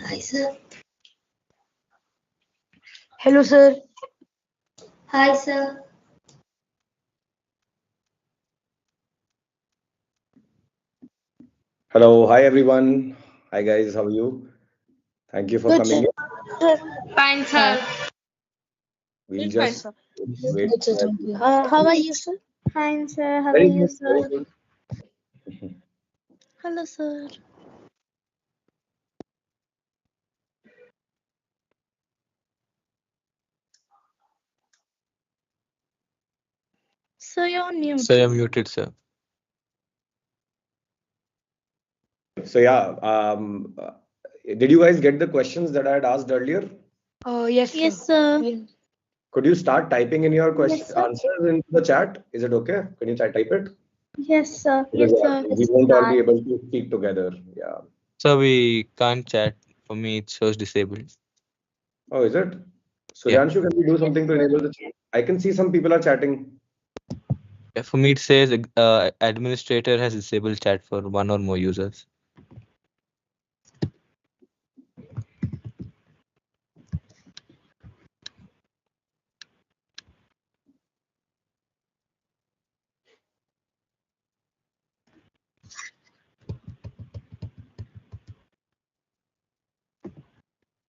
Hi, sir. Hello, sir. Hi, sir. Hello, hi everyone. Hi guys, how are you? Thank you for Good, coming sir. in. Fine, sir. We'll Fine, just sir. wait. Good, sir. Thank you. How are you, sir? Fine, sir. How are Very you, good. Very sir? good. Hello, sir. Sir, you're on mute. So you're muted, sir. So yeah, did you guys get the questions that I had asked earlier? Yes, sir. Yes, sir. Yes. Could you start typing in your question Yes, sir. answers into the chat? Is it okay? Can you type it? Yes, sir. Because Yes, sir. we won't all be able to speak together. Yeah. So we can't chat. For me, it shows disabled. Oh, is it? Yeah. Suryanshu, can we do something to enable the chat? I can see some people are chatting. Yeah, for me, it says administrator has disabled chat for one or more users.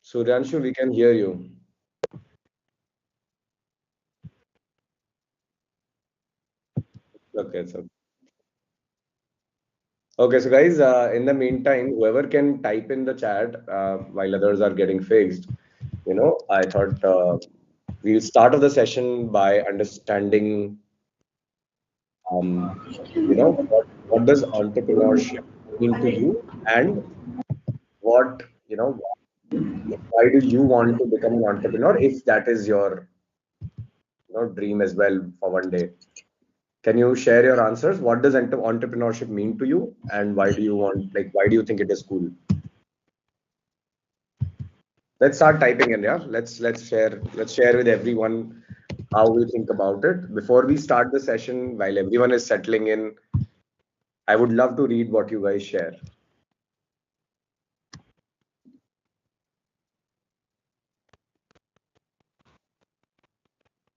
Suryanshu, we can hear you. Okay, so okay, so guys, in the meantime, whoever can type in the chat while others are getting fixed, I thought we'll start off the session by understanding, what does entrepreneurship mean to you, and what, why do you want to become an entrepreneur if that is your, dream as well for one day. Can you share your answers? What does entrepreneurship mean to you, and why do you think it is cool? Let's start typing in, yeah. Let's share with everyone how we think about it. Before we start the session, while everyone is settling in, I would love to read what you guys share.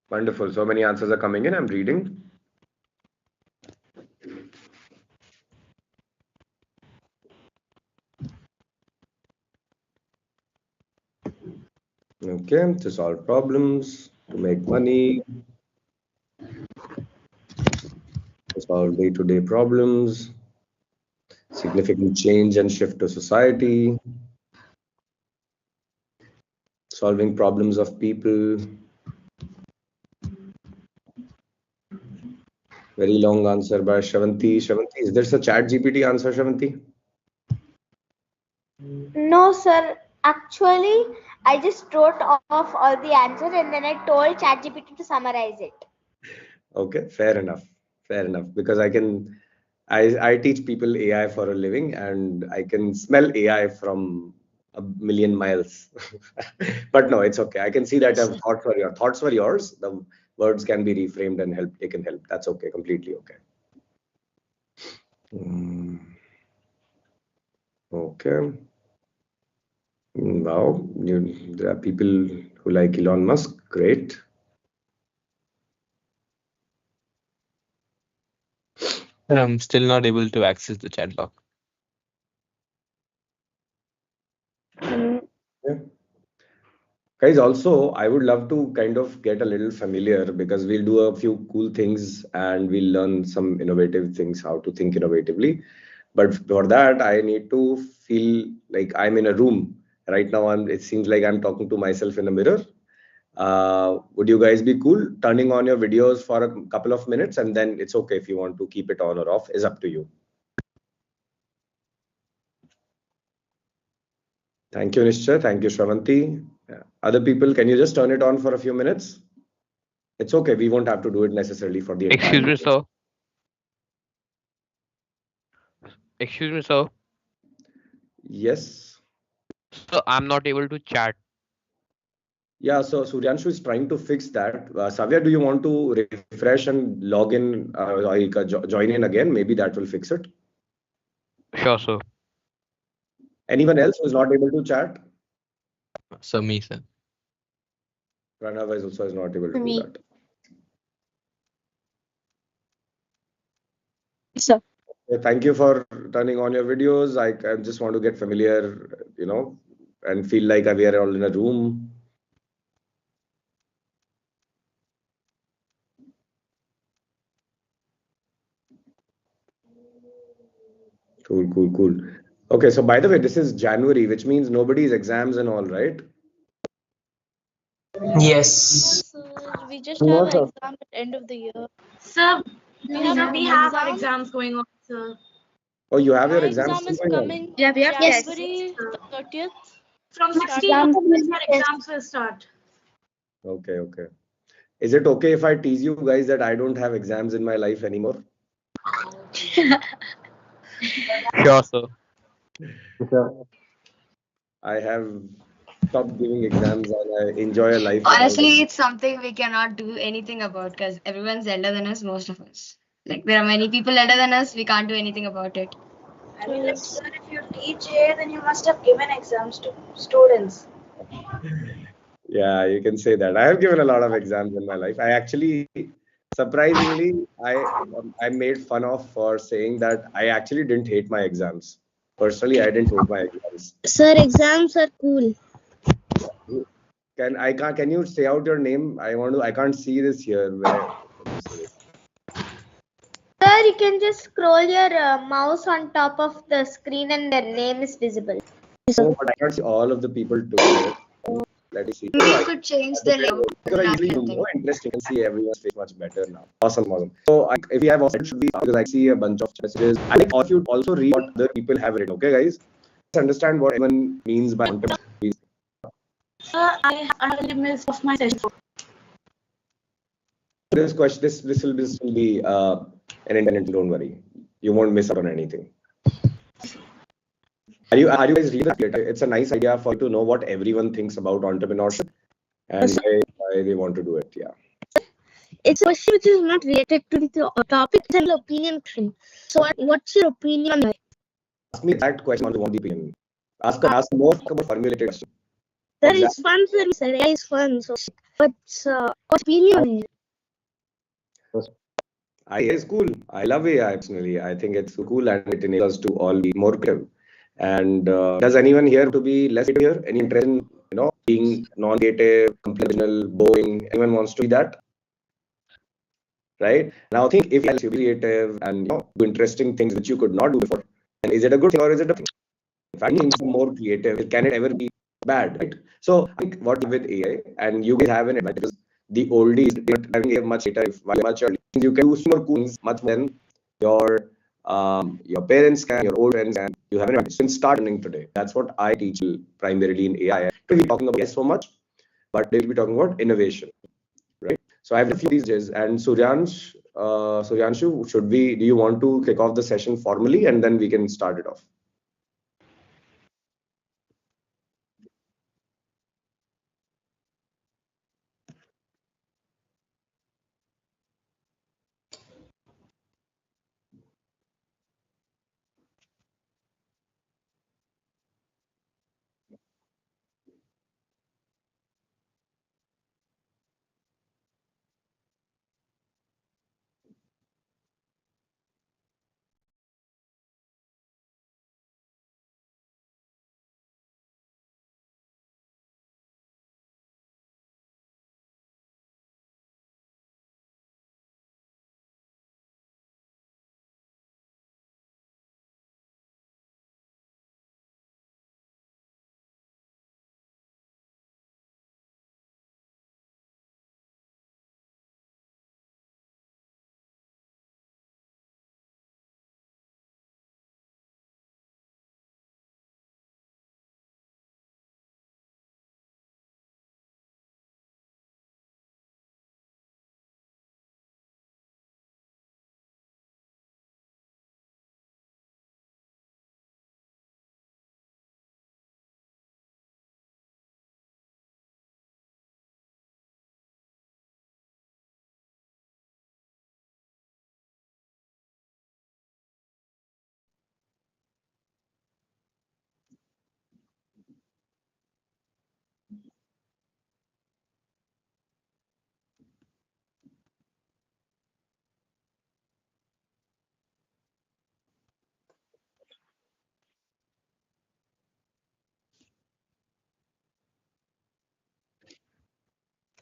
Wonderful. So many answers are coming in. I'm reading. Okay, to solve problems, to make money, to solve day-to-day problems, significant change and shift to society, solving problems of people. Very long answer by Shravanti. Shravanti, is there a chat GPT answer, Shravanti? No, sir. Actually, I just wrote off all the answer and then I told ChatGPT to summarize it. Okay, fair enough. Fair enough. Because I teach people AI for a living, and I can smell AI from a million miles. But no, it's okay. I can see that thoughts were yours. The words can be reframed and they can help. That's okay, completely okay. Okay. Wow, there are people who like Elon Musk. Great. I'm still not able to access the chat box. Yeah. Guys, also, I would love to kind of get a little familiar, because we'll do a few cool things and we'll learn some innovative things, how to think innovatively. But for that, I need to feel like I'm in a room. Right now, it seems like I'm talking to myself in a mirror. Would you guys be cool turning on your videos for a couple of minutes, and then it's okay if you want to keep it on or off, is up to you. Thank you, Nishcha. Thank you, Shravanti. Other people, can you just turn it on for a few minutes? It's okay. We won't have to do it necessarily for the entire Excuse me, sir. Excuse me, sir. Yes. So I'm not able to chat. Yeah, so Suryanshu is trying to fix that. Savya, do you want to refresh and log in, join in again? Maybe that will fix it. Sure, sir. Anyone else who is not able to chat? So me, sir. Pranav is also is not able to do Me. that. Sir. Thank you for turning on your videos. I just want to get familiar, and feel like we are all in a room. Cool, cool, cool. Okay, so by the way, this is January, which means nobody's exams and all, right? Yes. Sir, we just No, have an sir. exam at end of the year. Sir, We have we an have our exam. exams going on, sir. Oh, you have My your exams exam is still going on? coming Yeah, we have tests, January sir. 30th. From 16th Exams onwards, will our be exams will start. Okay, okay. Is it okay if I tease you guys that I don't have exams in my life anymore? Sure, sir. I have stopped giving exams and I enjoy a life without Honestly, exams. it's something we cannot do anything about because everyone's elder than us, most of us. Like, there are many people elder than us, we can't do anything about it. I mean, like, sir, if you teach here, then you must have given exams to students. Yeah, you can say that. I have given a lot of exams in my life. I actually, surprisingly, I made fun of for saying that I actually didn't hate my exams. Personally, I didn't hate my exams. Sir, exams are cool. Can you say out your name? I can't see this here. Where can you say it? Sir, you can just scroll your mouse on top of the screen and their name is visible. Oh, but I can't see all of the people together. Let me see. Maybe Oh, you could change the layout. because I usually do more interesting. You can see everyone's face much better now. Awesome, awesome. So if we have also, it should be because I see a bunch of messages. I think all of you also read what other people have written. Okay, guys, let's understand what everyone means by entrepreneurship. Sir, I have missed of my session. This question, this will be an independent. Don't worry, you won't miss out on anything. Are you guys reading it? It's a nice idea for you to know what everyone thinks about entrepreneurship and why they want to do it. Yeah. It's a question which is not related to the topic, it's an opinion question. So, what's your opinion on that? Ask me that question on the opinion. Ask more about formulated question. That is fun, sir. Sir, AI is fun. So, what's opinion on it? AI is cool. I love AI personally. I think it's cool and it enables us to all be more creative. And does anyone here to be less creative here? Any interest in being non-creative, conventional, boring? Anyone wants to be that? Right? Now think if you're creative and do interesting things which you could not do before, then is it a good thing or is it a thing? If I mean more creative, can it ever be bad? Right? So I think what with AI and you guys have an advantage. The oldies didn't much later, much early. You can do more cool things much more than your parents can, your old friends can. You have an advantage. You can start learning today. That's what I teach primarily in AI. We'll be talking about AI so much, but they'll be talking about innovation, right? So I have a few of these days. And Suryanshu, do you want to kick off the session formally and then we can start it off?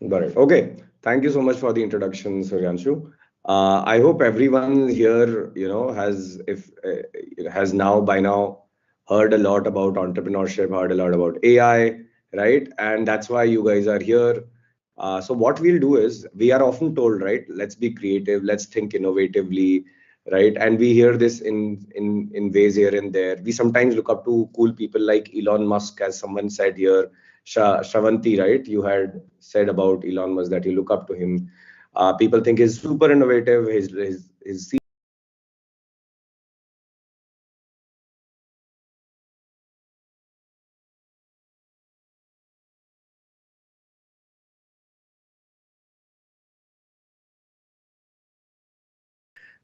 Got it. Okay. Thank you so much for the introduction, Suryanshu. I hope everyone here, has now by now heard a lot about entrepreneurship, heard a lot about AI, right? And that's why you guys are here. So what we'll do is we are often told, right? Let's be creative, let's think innovatively, right? And we hear this in ways here and there. We sometimes look up to cool people like Elon Musk, as someone said here. Shravanti, right? You had said about Elon Musk that you look up to him. People think he's super innovative. His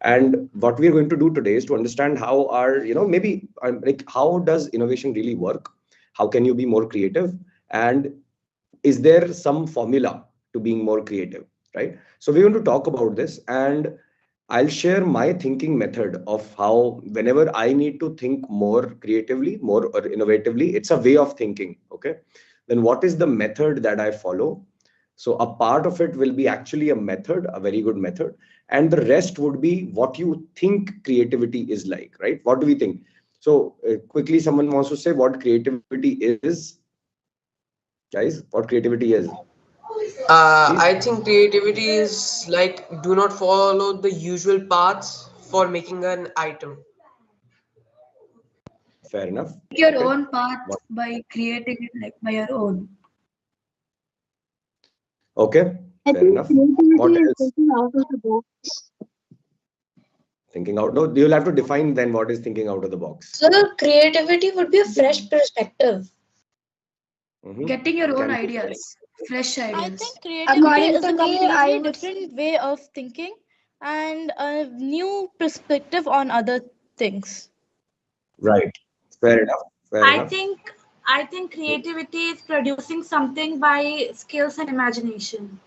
And what we're going to do today is to understand how our, maybe like how does innovation really work? How can you be more creative? And is there some formula to being more creative, right? So we're going to talk about this, and I'll share my thinking method of how whenever I need to think more creatively, more or innovatively, it's a way of thinking, okay? Then what is the method that I follow? So a part of it will be actually a method, a very good method, and the rest would be what you think creativity is like, right? What do we think? So quickly, someone wants to say what creativity is, guys. What creativity is? Please. I think creativity is like do not follow the usual paths for making an item. Fair enough. Your Okay. own path by creating it like by your own. Okay. I Fair think enough. What creativity is else? thinking out of the box. Thinking out. No, you'll have to define then what is thinking out of the box. So creativity would be a fresh perspective. Mhm. Getting your own Can you- ideas, fresh I ideas. think creativity According is to a me, I completely would different way of thinking and a new perspective on other things. Right. Fair enough. Fair I enough. think I think creativity is producing something by skills and imagination.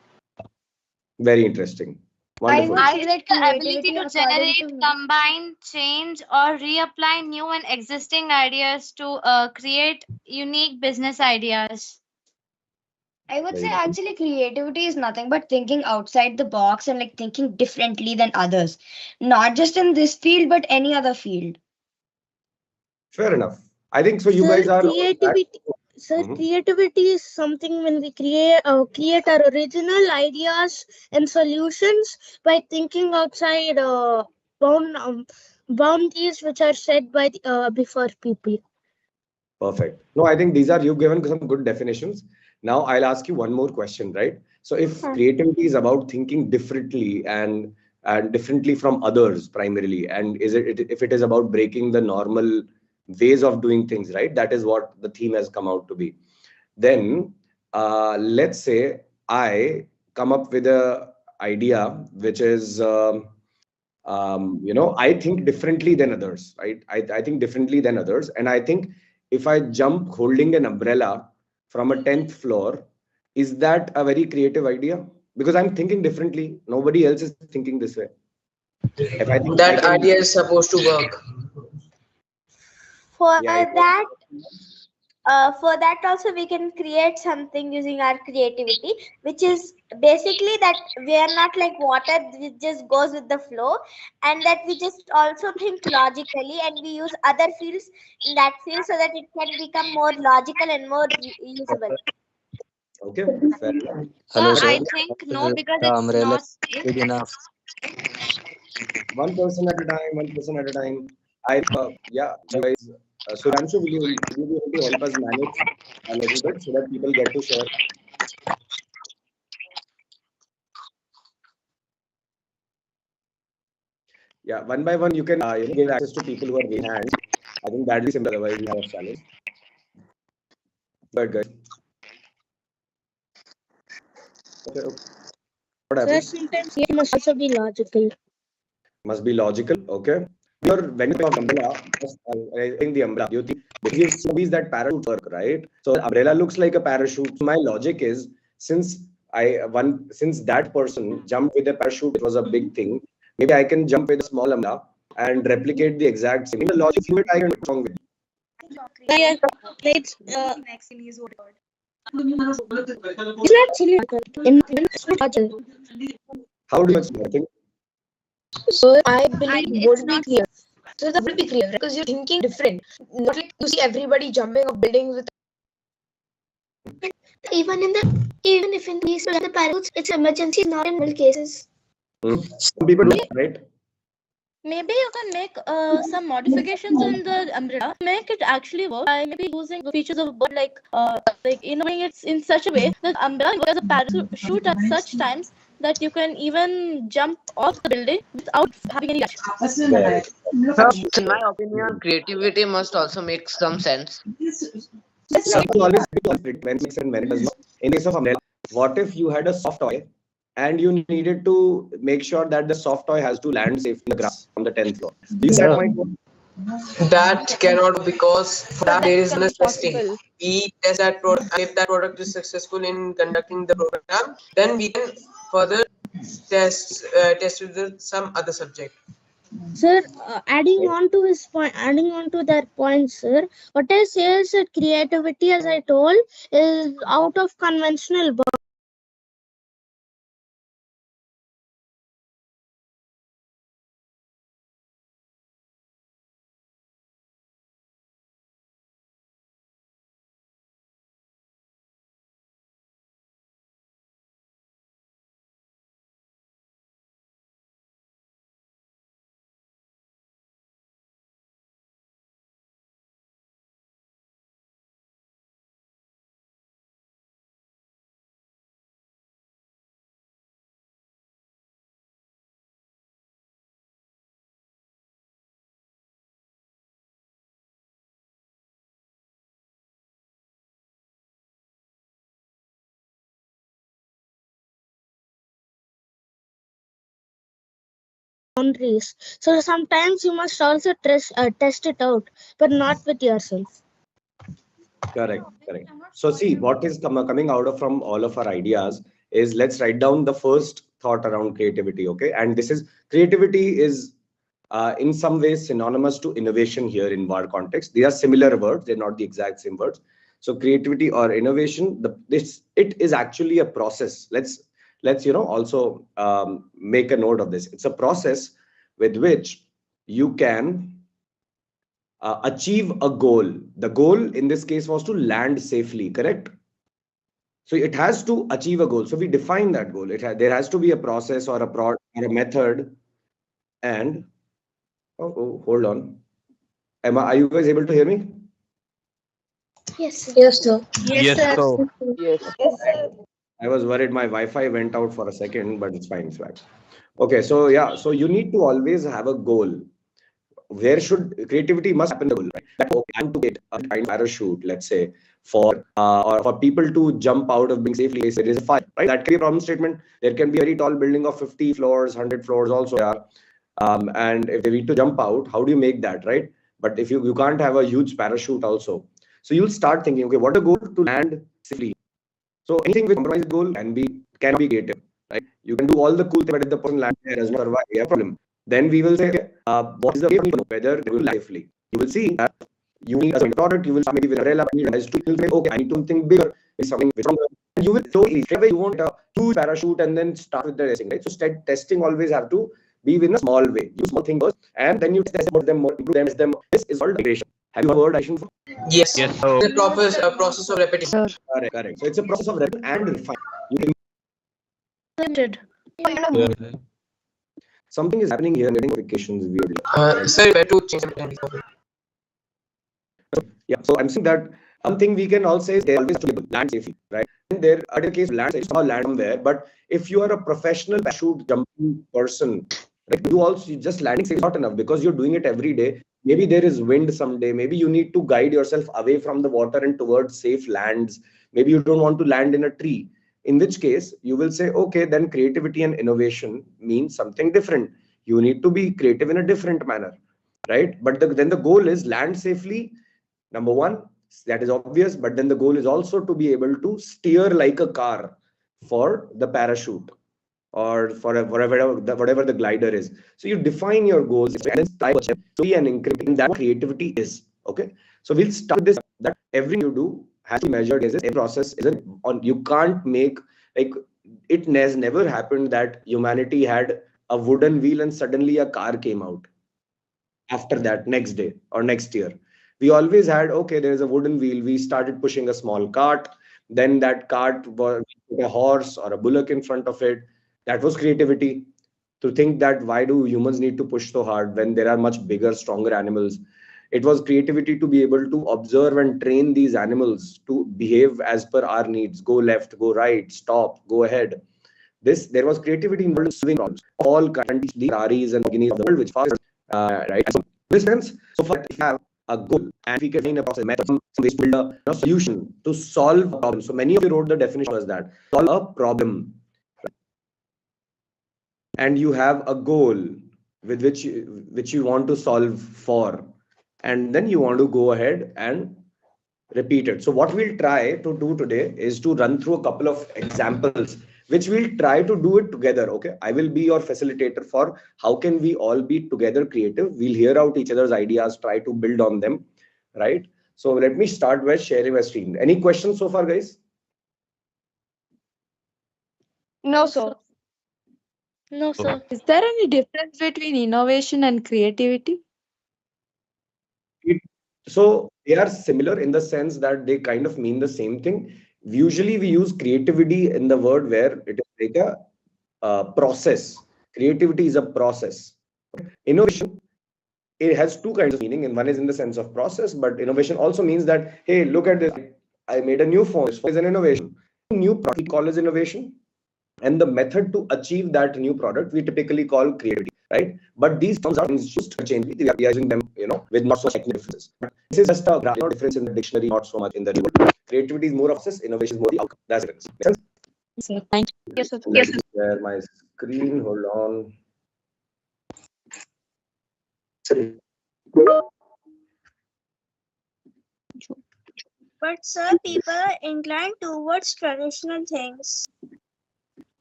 Very interesting. I Wonderful. would I say think that the ability creativity, to according generate, to me, combine, change, or reapply new and existing ideas to create unique business ideas. I would say Very true. actually creativity is nothing but thinking outside the box and like thinking differently than others. Not just in this field, but any other field. Fair enough. I think so. You Sir, guys are on track. Mhm. creativity is something when we create our original ideas and solutions by thinking outside bound boundaries which are set by before people. Perfect. No, I think these are you've given some good definitions. Now I'll ask you one more question, right? So if creativity is about thinking differently and differently from others primarily, and if it is about breaking the normal ways of doing things, right? That is what the theme has come out to be. Then let's say I come up with a idea which is I think differently than others, right? I think differently than others, and I think if I jump holding an umbrella from a 10th floor, is that a very creative idea? Because I'm thinking differently. Nobody else is thinking this way. If I think I That can, idea is supposed to work. For yeah, that, also we can create something using our creativity, which is basically that we are not like water, it just goes with the flow, and that we just also think logically and we use other fields in that field so that it can become more logical and more usable. okay, fair enough. Hello, sir. I think no, because The it's umbrella not is safe. big enough. One person at a time, one person at a time. Yeah, you guys. Suranshu, will you be able to help us manage a little bit so that people get to share? Yeah, one by one, you can give access to people who are raising hands. I think that'll be simple. Otherwise, we have a challenge. But guys, okay, okay. What Sir, happened? sometimes it must also be logical. Must be logical. Okay. When you think of umbrella, I think the umbrella. You think because you've seen movies that parachute work, right? So the umbrella looks like a parachute. So my logic is since that person jumped with a parachute, it was a big thing. Maybe I can jump with a small umbrella and replicate the exact same. The logic fluid I can wrong with. Yeah, let's It's not silly. It's not logical. How do you explain? I think So I believe would be clear. So that would be clear because you're thinking different. Not like you see everybody jumping off buildings with. Even if in the case of the parachutes, it's emergency, not in all cases. some people do, right? Maybe you can make some modifications in the umbrella, make it actually work by maybe using features of bird, like innovating it in such a way that umbrella works as a parachute at such times that you can even jump off the building without having any damage. In my opinion, creativity must also make some sense. Something always when it makes sense, when it does not. In case of umbrella, what if you had a soft toy and you needed to make sure that the soft toy has to land safely in the grass on the 10th floor? That might work. That cannot, because for that there is no testing. Possible. We test that product, and if that product is successful in conducting the program, then we can further test with some other subject. Sir, adding on to that point, sir, what I say is that creativity, as I told, is out of conventional boundaries. So sometimes you must also test it out, but not with yourself. Correct. So see, what is coming out of from all of our ideas is, let's write down the first thought around creativity. Okay, and this is creativity is in some ways synonymous to innovation here in our context. They are similar words; they're not the exact same words. So creativity or innovation, it is actually a process. Let's also make a note of this. It's a process with which you can achieve a goal. The goal in this case was to land safely, correct? So it has to achieve a goal. So we define that goal. There has to be a process or or a method. And hold on. Are you guys able to hear me? Yes. Yes, sir. Yes, so. Yes. I was worried my Wi-Fi went out for a second, but it's fine. It's back. Okay, so yeah, so you need to always have a goal. Where should creativity must happen the goal, right? That okay, I want to get a kind of parachute, let's say, for or for people to jump out of being safely. There is a fire, right? That can be a problem statement. There can be a very tall building of 50 floors, 100 floors also. Yeah. And if they need to jump out, how do you make that, right? But if you can't have a huge parachute also, so you'll start thinking, okay, what a goal to land safely. So anything with compromise goal can be creative, right? You can do all the cool things, but if the person lands there does not survive, you have a problem. Then we will say, what is the way to know whether they will land safely? You will see that you need a product, you will maybe with umbrella, you will say, okay, I need to think bigger, something stronger. And you will slowly, straight away, you won't huge parachute and then start with the testing, right? So testing always have to be in a small way. Use small things first, and then you test them more, improve them, test them. This is called iteration. Have you heard iteration? Yes. Yes, so. The process of repetition. Correct. So it's a process of repetition and refine. Something is happening here, getting notifications weirdly. Sorry, where to change them. Yeah, so I'm saying that one thing we can all say is they always have to be land safely, right? And there are the case land safety, land somewhere, but if you are a professional parachute jumping person, right, just landing safe is not enough because you're doing it every day. Maybe there is wind someday. Maybe you need to guide yourself away from the water and towards safe lands. Maybe you don't want to land in a tree. In which case, you will say, okay, then creativity and innovation means something different. You need to be creative in a different manner, right? But then the goal is land safely. Number one, that is obvious. But then the goal is also to be able to steer like a car for the parachute or for whatever the glider is. So you define your goals and slowly and increment that creativity is. Okay. So we'll start with this, that everything you do has to be measured as a process. Isn't on you can't make like it has never happened that humanity had a wooden wheel and suddenly a car came out after that next day or next year. We always had, okay, there's a wooden wheel. We started pushing a small cart. Then that cart was a horse or a bullock in front of it. That was creativity. To think that why do humans need to push so hard when there are much bigger, stronger animals? It was creativity to be able to observe and train these animals to behave as per our needs. Go left, go right, stop, go ahead. This there was creativity involved in solving problems. All countries, the Aris and Guineas of the world, which fast, right? So, this sense, so far if we have a goal and we can find a process, method, some ways to build a solution to solve a problem. So many of you wrote the definition was that solve a problem, and you have a goal with which you want to solve for, and then you want to go ahead and repeat it. So what we'll try to do today is to run through a couple of examples, which we'll try to do it together. Okay, I will be your facilitator for how can we all be together creative. We'll hear out each other's ideas, try to build on them, right? So let me start by sharing my screen. Any questions so far, guys? No, sir. No, sir. Is there any difference between innovation and creativity? So they are similar in the sense that they kind of mean the same thing. Usually we use creativity in the word where it is like a process. Creativity is a process. Innovation, it has two kinds of meaning, and one is in the sense of process, but innovation also means that, hey, look at this. I made a new phone. This phone is an innovation. New product we call as innovation. And the method to achieve that new product we typically call creativity, right? But these terms are just change. We are using them, with not so much technical differences. This is just a difference in the dictionary, not so much in the real world. Creativity is more of process, innovation is more the outcome. That's it. Sir, thank you. Yes, sir. Let me share my screen. Hold on. But sir, people are inclined towards traditional things.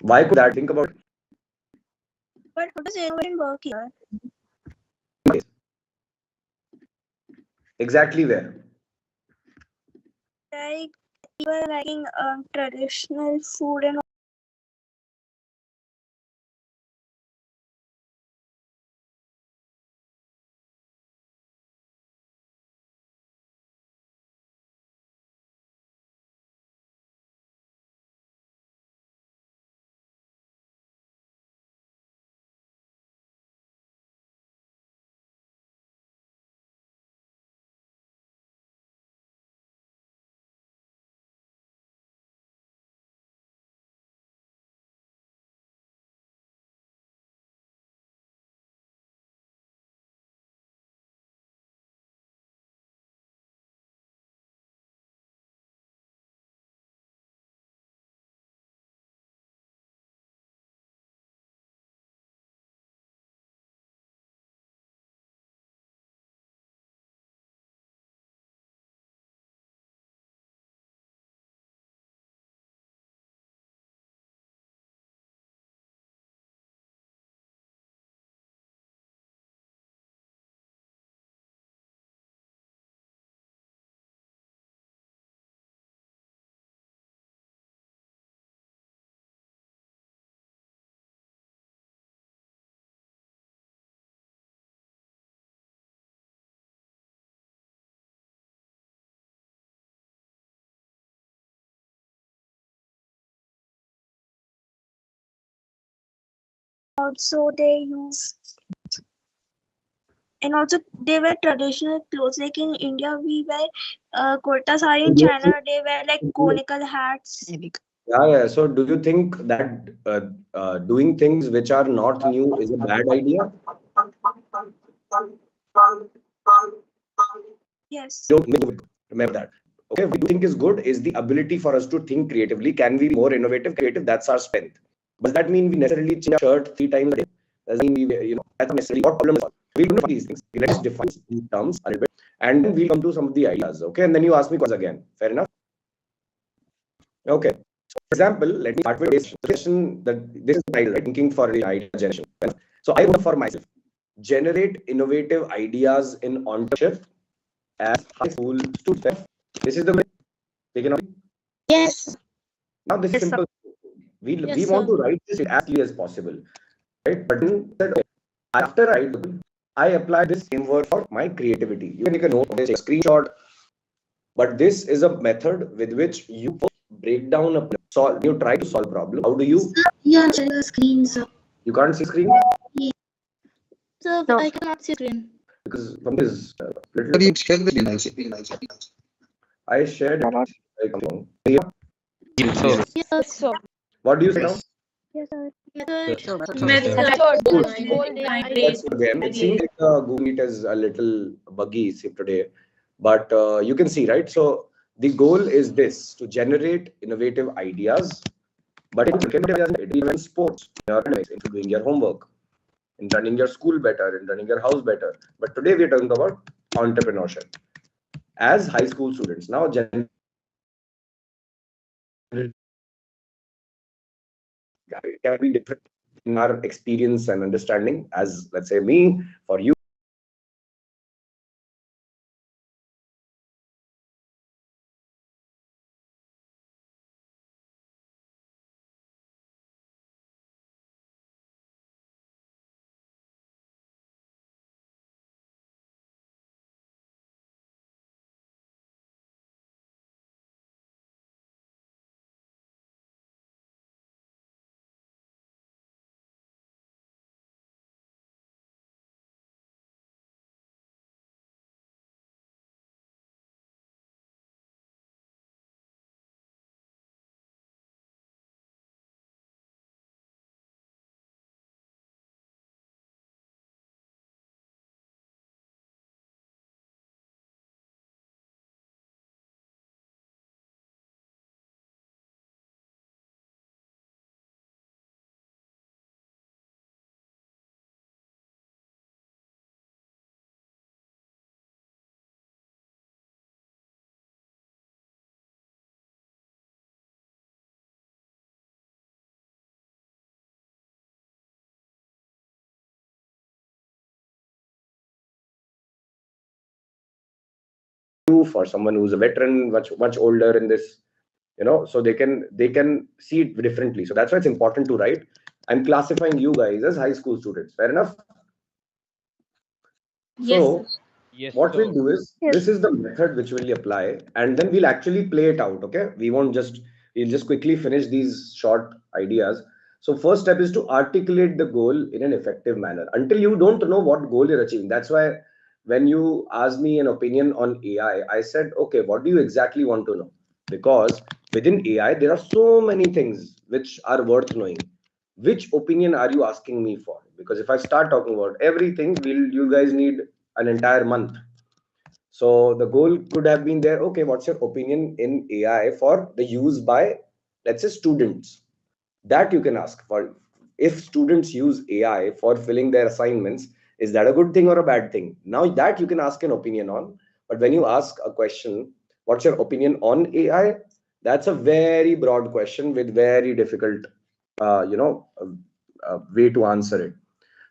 Why could that? Think about it. But how does innovation work here? Exactly where? Like people are liking traditional food and also they use. And also they wear traditional clothes. Like in India, we wear kurta sari. In China, they wear like conical hats. Yeah. So do you think that doing things which are not new is a bad idea? Yes. Don't remember that. Okay, what we do think is good is the ability for us to think creatively. Can we be more innovative, creative? That's our strength. Does that mean we necessarily change our shirt 3 times a day? Does that mean we, that's not necessarily what problem is. We'll do these things. Let's define these terms a little bit, and then we'll come to some of the ideas. Okay, and then you ask me questions again. Fair enough? Okay. So, for example, let me start with this question. This is the title, right? Thinking for the idea generation. So I want for myself generate innovative ideas in entrepreneurship as high school student. This is the Taken out? Yes. Now this is simple. We Yes, want sir. to write this as clearly as possible, right? But then said, okay, after I apply this framework for my creativity. You can make a note of this, take a screenshot. But this is a method with which you break down a solve. You try to solve a problem. How do you? Yeah, share the screen, sir. You can't see screen Sir, No. I cannot see screen. because from this little. But you share the link. I shared it. So, Yes, sir. What do you say now? Yes, sir. Let's go again. It seems like Google Meet is a little buggy today, but you can see, right? So the goal is this: to generate innovative ideas, but it can be in sports, in your academics, in doing your homework, in running your school better, in running your house better. But today we are talking about entrepreneurship as high school students. Now, can be different in our experience and understanding as, let's say, me, for you. For someone who's a veteran, much older in this, so they can see it differently. So that's why it's important to write. I'm classifying you guys as high school students. Fair enough. So yes, what sir. we'll do is this is the method which we'll apply, and then we'll actually play it out. Okay, we'll just quickly finish these short ideas. So first step is to articulate the goal in an effective manner. Until you don't know what goal you're achieving, that's why when you asked me an opinion on AI, I said, okay, what do you exactly want to know? Because within AI there are so many things which are worth knowing. Which opinion are you asking me for? Because if I start talking about everything, will you guys need an entire month? So the goal could have been there. Okay, what's your opinion in AI for the use by, let's say, students? That you can ask for. If students use AI for filling their assignments, is that a good thing or a bad thing? Now that you can ask an opinion on. But when you ask a question, what's your opinion on AI? That's a very broad question with very difficult, way to answer it.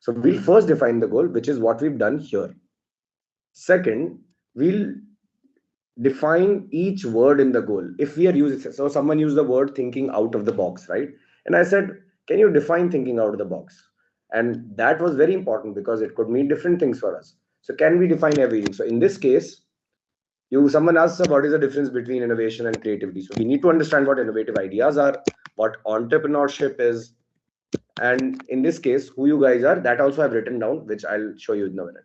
So we'll first define the goal, which is what we've done here. Second, we'll define each word in the goal. If we are using, so someone used the word thinking out of the box, right? And I said, can you define thinking out of the box? And that was very important because it could mean different things for us. So can we define everything? So in this case, someone asks what is the difference between innovation and creativity. So we need to understand what innovative ideas are, what entrepreneurship is, and in this case, who you guys are. That also I've written down, which I'll show you in a minute.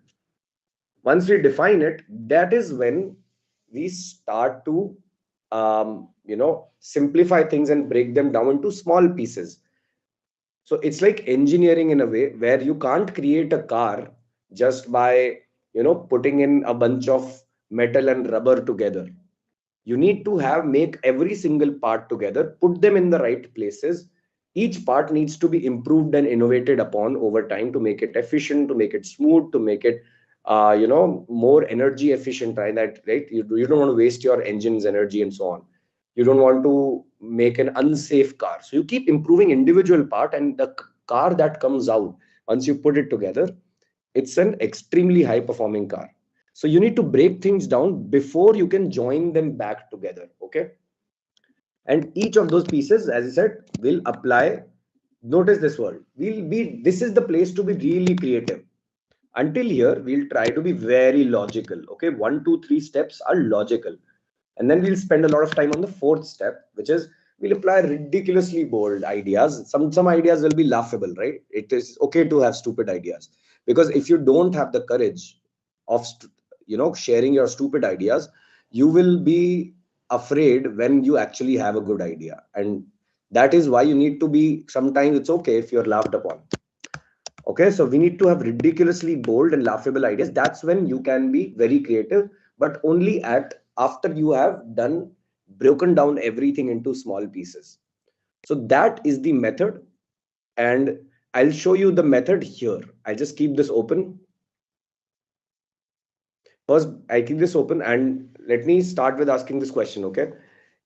Once we define it, that is when we start to simplify things and break them down into small pieces. So it's like engineering in a way where you can't create a car just by putting in a bunch of metal and rubber together. You need to make every single part together, put them in the right places. Each part needs to be improved and innovated upon over time to make it efficient, to make it smooth, to make it more energy efficient, right? You don't want to waste your engine's energy and so on. You don't want to make an unsafe car, so you keep improving individual part, and the car that comes out, once you put it together, it's an extremely high performing car. So you need to break things down before you can join them back together. Okay, And each of those pieces, as I said, will apply. Notice this word. This is the place to be really creative. Until here, we'll try to be very logical. Okay, 1, 2, 3 steps are logical. And then we'll spend a lot of time on the fourth step, which is we'll apply ridiculously bold ideas. Some ideas will be laughable, right? It is okay to have stupid ideas, because if you don't have the courage of sharing your stupid ideas, you will be afraid when you actually have a good idea. And that is why you need to be, sometimes it's okay if you're laughed upon. Okay, so we need to have ridiculously bold and laughable ideas. That's when you can be very creative, but only after you have broken down everything into small pieces. So that is the method, and I'll show you the method here. I'll just keep this open. First, I keep this open, and let me start with asking this question. Okay,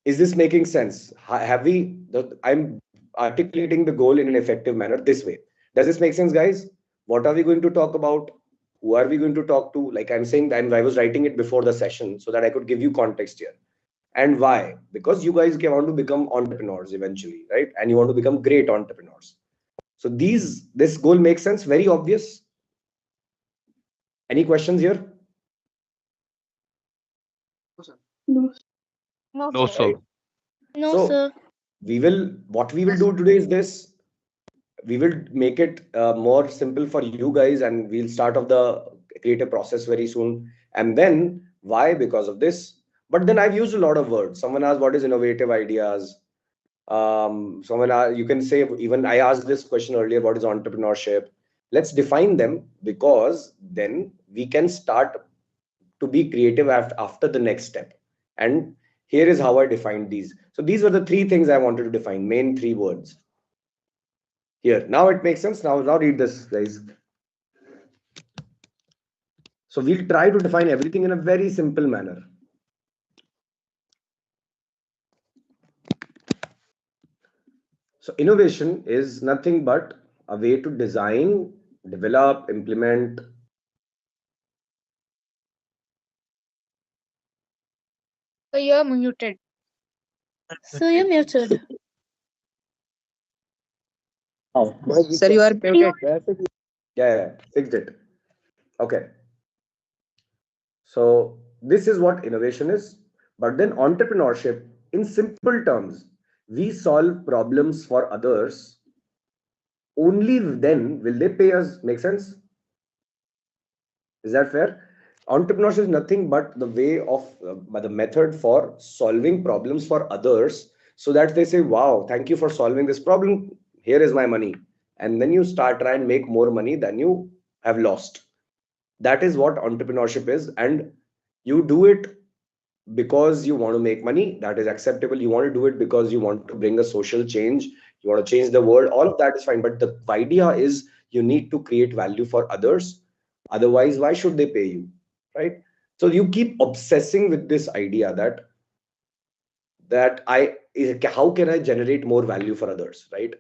is this making sense? I'm articulating the goal in an effective manner this way. Does this make sense, guys? What are we going to talk about? Who are we going to talk to? Like I'm saying, I was writing it before the session so that I could give you context here. And why? Because you guys want to become entrepreneurs eventually, right? And you want to become great entrepreneurs. So this goal makes sense, very obvious. Any questions here? No. No, sir. Right? No, So sir. what we will do today is this. We will make it more simple for you guys, and we'll start off the creative process very soon. And then why? Because of this. But then I've used a lot of words. Someone asked, what is innovative ideas? You can say, even I asked this question earlier, what is entrepreneurship? Let's define them, because then we can start to be creative after the next step. And here is how I defined these. So these were the three things I wanted to define, main three words. Here, now it makes sense. Now read this, guys. So we'll try to define everything in a very simple manner. So innovation is nothing but a way to design, develop, implement. So you're muted. So you're muted. Oh, Sir, you are muted. yeah, fixed it. Okay. So this is what innovation is. But then entrepreneurship, in simple terms, we solve problems for others. Only then will they pay us. Make sense? Is that fair? Entrepreneurship is nothing but the way of the method for solving problems for others, so that they say, wow, thank you for solving this problem. Here is my money. And then you start trying to make more money than you have lost. That is what entrepreneurship is. And you do it because you want to make money. That is acceptable. You want to do it because you want to bring a social change. You want to change the world. All of that is fine. But the idea is you need to create value for others. Otherwise, why should they pay you? Right? So you keep obsessing with this idea that how can I generate more value for others, right?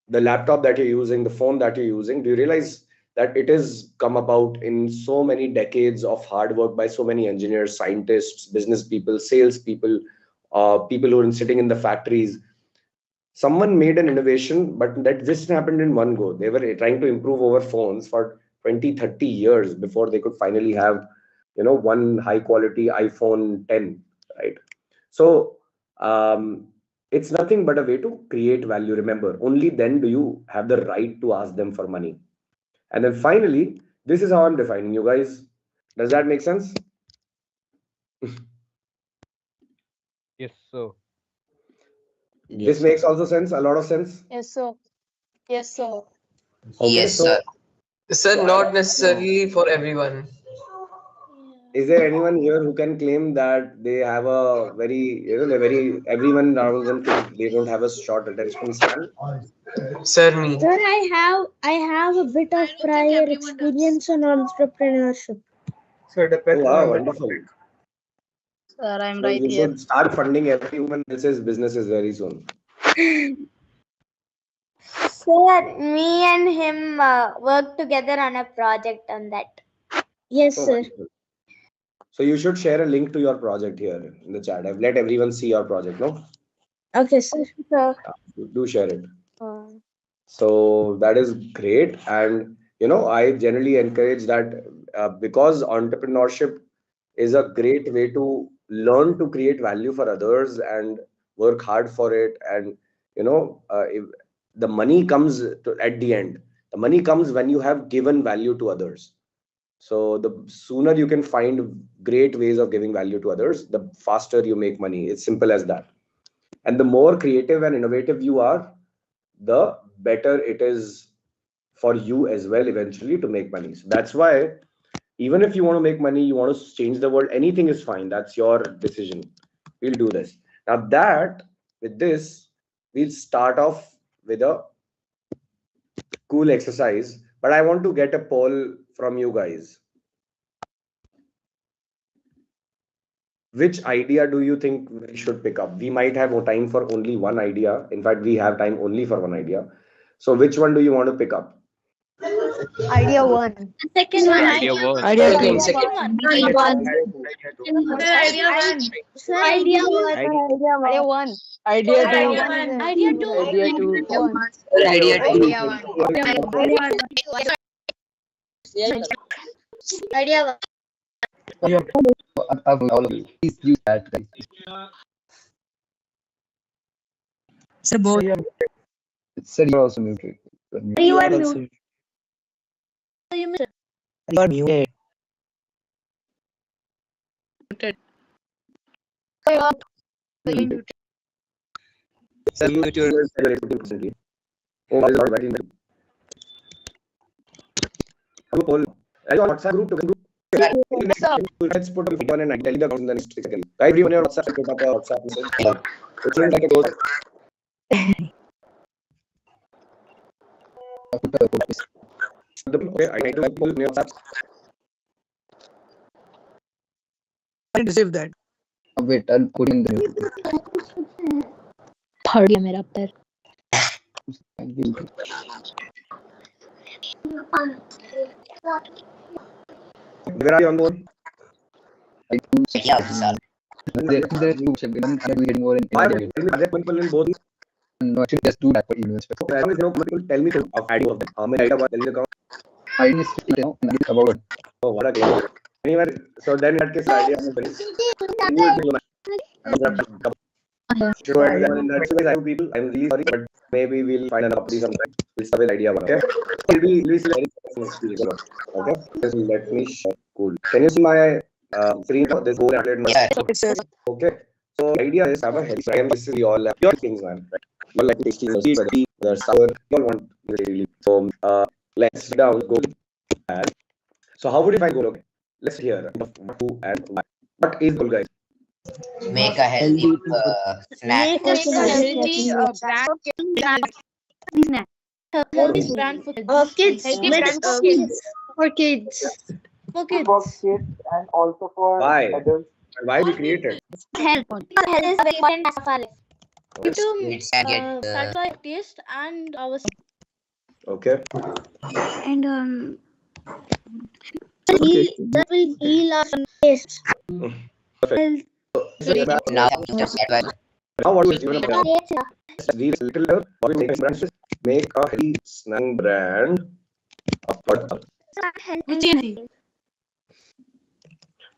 The laptop that you're using, the phone that you're using, do you realize that it has come about in so many decades of hard work by so many engineers, scientists, business people, sales people, people who are sitting in the factories? Someone made an innovation, but that just happened in one go. They were trying to improve over phones for 20, 30 years before they could finally have, one high quality iPhone 10, right? So it's nothing but a way to create value. Remember, only then do you have the right to ask them for money. And then finally, this is how I'm defining you guys. Does that make sense? Yes, sir. This makes also sense, a lot of sense. Yes, sir. Yes, sir. Okay, Yes, so sir. Sir, not necessarily for everyone. is there anyone here who can claim that they have a everyone around them think they don't have a short attention span? Sir, me. Sir, I have a bit of prior experience on entrepreneurship. So it Oh, depends wow, on the wonderful. topic. Sir, I'm So right you here. should start funding everyone else's businesses very soon. Sir, me and him work together on a project on that. Yes, So sir. wonderful. So you should share a link to your project here in the chat. I've let everyone see your project, no? Okay, sir. Do share it. So that is great. And I generally encourage that because entrepreneurship is a great way to learn to create value for others and work hard for it. And if the money comes at the end, the money comes when you have given value to others. So the sooner you can find great ways of giving value to others, the faster you make money. It's simple as that. And the more creative and innovative you are, the better it is for you as well eventually to make money. So that's why even if you want to make money, you want to change the world, anything is fine. That's your decision. We'll do this. Now that with this, we'll start off with a cool exercise, but I want to get a poll from you guys. Which idea do you think we should pick up? We might have time for only one idea. In fact, we have time only for one idea. So which one do you want to pick up? Idea 1. Second one. Idea one. Idea two. Second, second. Idea 1. Idea 1. Idea 1. Idea two. Idea 2. Idea two. Idea two. Idea 1. All of you, please use that, guys. Sir, both. Sir, you're also muted. You are new. You missed it. You are muted. Sir, you mute yourself 15%. Oh, I was writing that. Have a poll. Are you on WhatsApp group? Let's put a one and I tell you the count in the next second. Guys, everyone on your WhatsApp, put up your WhatsApp message. It seems like it goes. Okay, I need to pull your WhatsApp. I didn't receive that. Wait, I'll put in the फट गया मेरा पैर Where are you on board? There are two sections. I'm getting more in. Why are there people in both? No, actually, just do that for events. Okay, as long as no tell me of adding of them. How many idea tell me the count? I didn't see it now, and it's about. Oh, what a game. Anyway, so then in that case, idea is very. So in that case, I have people. I'm really sorry, but maybe we'll find an opportunity sometime. We'll start with idea one. Okay. We'll see okay. Just let me share. Cool. Can you see my screen? This whole okay. So the idea is have a healthy. This is all your things, man. Right? You all like tasty, the sour. You all want really. So let's sit down. Go. So how would you find goal? Okay. Let's hear who and why. What is goal, guys? Make a healthy snack. Make a healthy brand. Healthy brand for kids. Kids. For kids. For kids. For kids and also for Why? adults. Why we created? Health. Health is very important as our life. To Get satisfy taste and our Okay. And that will heal our taste. Perfect. now Now what is given a these little what we make brands is make a healthy snack brand of what?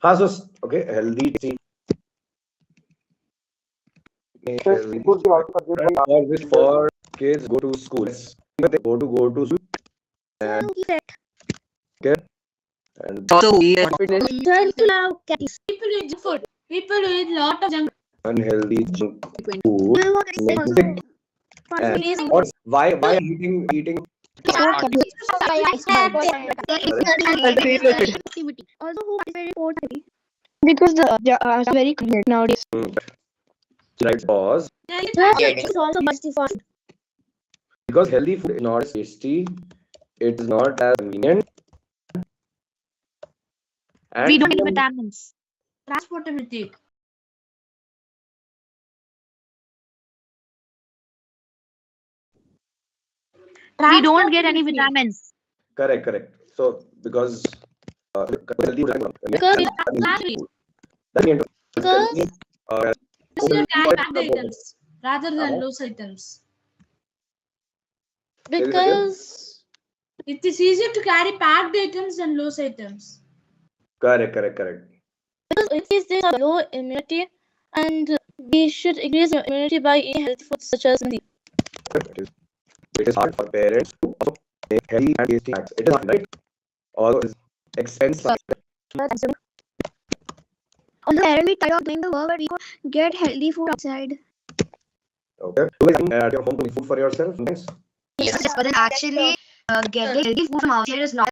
So okay, healthy tasty. For this for kids go to schools. They go to school and okay. And people eat food. People eat lot of junk. Unhealthy junk food. And why eating Also, who is very important because the are very clear nowadays. right pause It's also much fun. because healthy food is not tasty, it is not as convenient, and We don't get vitamins. Transportability. We don't get any vitamins. correct. So because healthy food Because is we are that means Because uh, you can pack the items. rather than loose items? Because it is easier to carry packed items than loose items. Correct. Because in case they have low immunity, and we should increase your immunity by eating healthy foods such as healthy. It is hard for parents to also make healthy and tasty snacks. It is hard, right? Although it's expensive. On the parent, we tired of doing the work, but we could get healthy food outside. Okay. Do you at your home to make food for yourself? Thanks. Yes, but then actually getting healthy food from outside is not